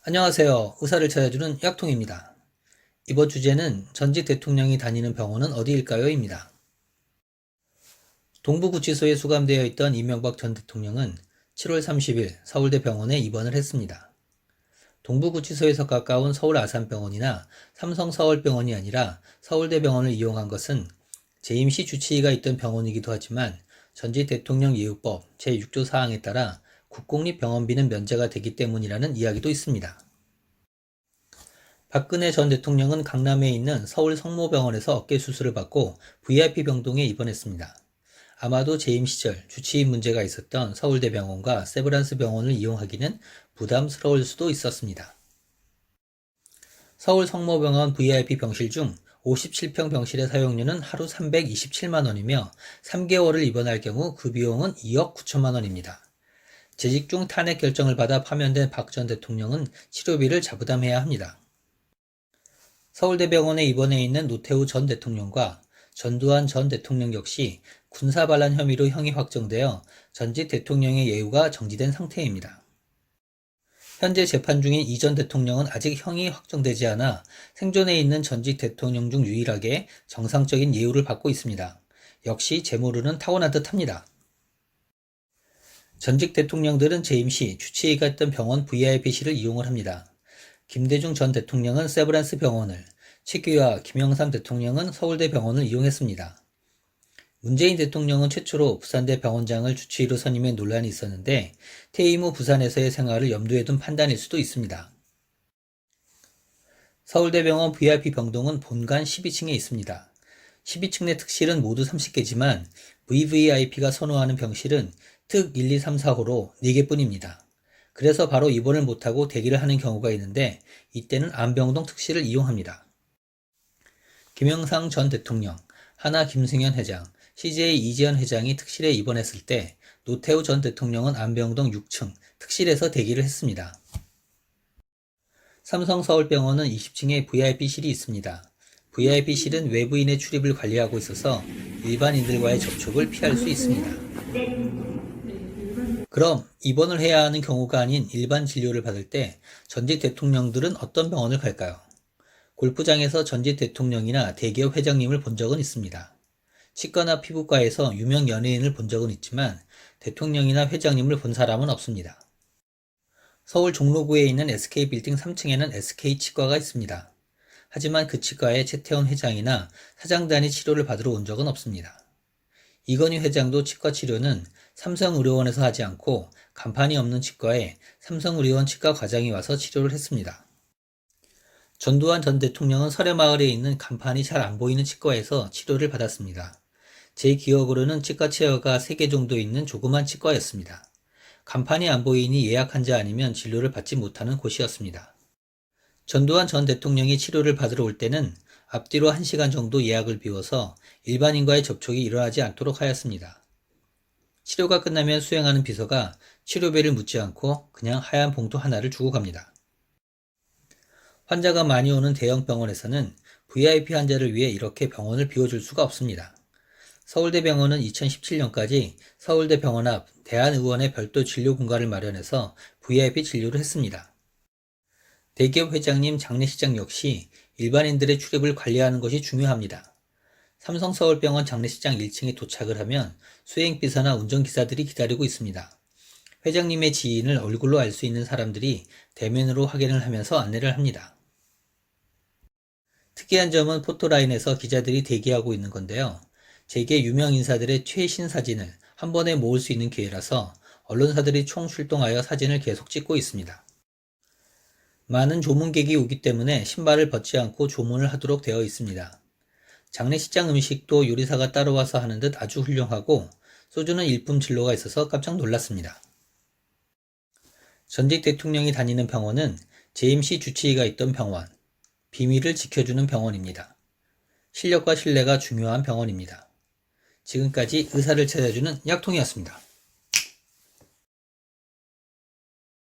안녕하세요. 의사를 찾아주는 약통입니다. 이번 주제는 전직 대통령이 다니는 병원은 어디일까요? 입니다. 동부구치소에 수감되어 있던 이명박 전 대통령은 7월 30일 서울대병원에 입원을 했습니다. 동부구치소에서 가까운 서울 아산병원이나 삼성서울병원이 아니라 서울대병원을 이용한 것은 재임 시 주치의가 있던 병원이기도 하지만 전직 대통령 예우법 제6조 사항에 따라 국공립병원비는 면제가 되기 때문이라는 이야기도 있습니다. 박근혜 전 대통령은 강남에 있는 서울 성모병원에서 어깨 수술을 받고 VIP 병동에 입원했습니다. 아마도 재임 시절 주치의 문제가 있었던 서울대병원과 세브란스 병원을 이용하기는 부담스러울 수도 있었습니다. 서울 성모병원 VIP 병실 중 57평 병실의 사용료는 하루 327만 원이며 3개월을 입원할 경우 그 비용은 2억 9천만 원입니다. 재직 중 탄핵 결정을 받아 파면된 박 전 대통령은 치료비를 자부담해야 합니다. 서울대병원에 입원해 있는 노태우 전 대통령과 전두환 전 대통령 역시 군사반란 혐의로 형이 확정되어 전직 대통령의 예우가 정지된 상태입니다. 현재 재판 중인 이 전 대통령은 아직 형이 확정되지 않아 생존해 있는 전직 대통령 중 유일하게 정상적인 예우를 받고 있습니다. 역시 재물운은 타고난 듯합니다. 전직 대통령들은 재임 시 주치의가 있던 병원 VIP실을 이용을 합니다. 김대중 전 대통령은 세브란스 병원을, 최규하, 김영삼 대통령은 서울대 병원을 이용했습니다. 문재인 대통령은 최초로 부산대 병원장을 주치의로 선임해 논란이 있었는데 퇴임 후 부산에서의 생활을 염두에 둔 판단일 수도 있습니다. 서울대병원 VIP 병동은 본관 12층에 있습니다. 12층 내 특실은 모두 30개지만 VVIP가 선호하는 병실은 특 1, 2, 3, 4호로 4개뿐입니다. 그래서 바로 입원을 못하고 대기를 하는 경우가 있는데 이때는 안병동 특실을 이용합니다. 김영삼 전 대통령, 하나 김승현 회장, CJ 이재현 회장이 특실에 입원했을 때 노태우 전 대통령은 안병동 6층 특실에서 대기를 했습니다. 삼성서울병원은 20층에 VIP실이 있습니다. VIP실은 외부인의 출입을 관리하고 있어서 일반인들과의 접촉을 피할 수 있습니다. 그럼 입원을 해야 하는 경우가 아닌 일반 진료를 받을 때 전직 대통령들은 어떤 병원을 갈까요? 골프장에서 전직 대통령이나 대기업 회장님을 본 적은 있습니다. 치과나 피부과에서 유명 연예인을 본 적은 있지만 대통령이나 회장님을 본 사람은 없습니다. 서울 종로구에 있는 SK빌딩 3층에는 SK치과가 있습니다. 하지만 그 치과에 최태원 회장이나 사장단이 치료를 받으러 온 적은 없습니다. 이건희 회장도 치과 치료는 삼성의료원에서 하지 않고 간판이 없는 치과에 삼성의료원 치과 과장이 와서 치료를 했습니다. 전두환 전 대통령은 설해마을에 있는 간판이 잘 안 보이는 치과에서 치료를 받았습니다. 제 기억으로는 치과 체어가 3개 정도 있는 조그만 치과였습니다. 간판이 안 보이니 예약 환자 아니면 진료를 받지 못하는 곳이었습니다. 전두환 전 대통령이 치료를 받으러 올 때는 앞뒤로 1시간 정도 예약을 비워서 일반인과의 접촉이 일어나지 않도록 하였습니다. 치료가 끝나면 수행하는 비서가 치료비를 묻지 않고 그냥 하얀 봉투 하나를 주고 갑니다. 환자가 많이 오는 대형 병원에서는 VIP 환자를 위해 이렇게 병원을 비워줄 수가 없습니다. 서울대병원은 2017년까지 서울대병원 앞 대한의원의 별도 진료 공간을 마련해서 VIP 진료를 했습니다. 대기업 회장님, 장례식장 역시 일반인들의 출입을 관리하는 것이 중요합니다. 삼성서울병원 장례식장 1층에 도착을 하면 수행비서나 운전기사들이 기다리고 있습니다. 회장님의 지인을 얼굴로 알 수 있는 사람들이 대면으로 확인을 하면서 안내를 합니다. 특이한 점은 포토라인에서 기자들이 대기하고 있는 건데요. 세계 유명 인사들의 최신 사진을 한 번에 모을 수 있는 기회라서 언론사들이 총출동하여 사진을 계속 찍고 있습니다. 많은 조문객이 오기 때문에 신발을 벗지 않고 조문을 하도록 되어 있습니다. 장례식장 음식도 요리사가 따로 와서 하는 듯 아주 훌륭하고 소주는 일품 진로가 있어서 깜짝 놀랐습니다. 전직 대통령이 다니는 병원은 재임 시 주치의가 있던 병원, 비밀을 지켜주는 병원입니다. 실력과 신뢰가 중요한 병원입니다. 지금까지 의사를 찾아주는 약통이었습니다.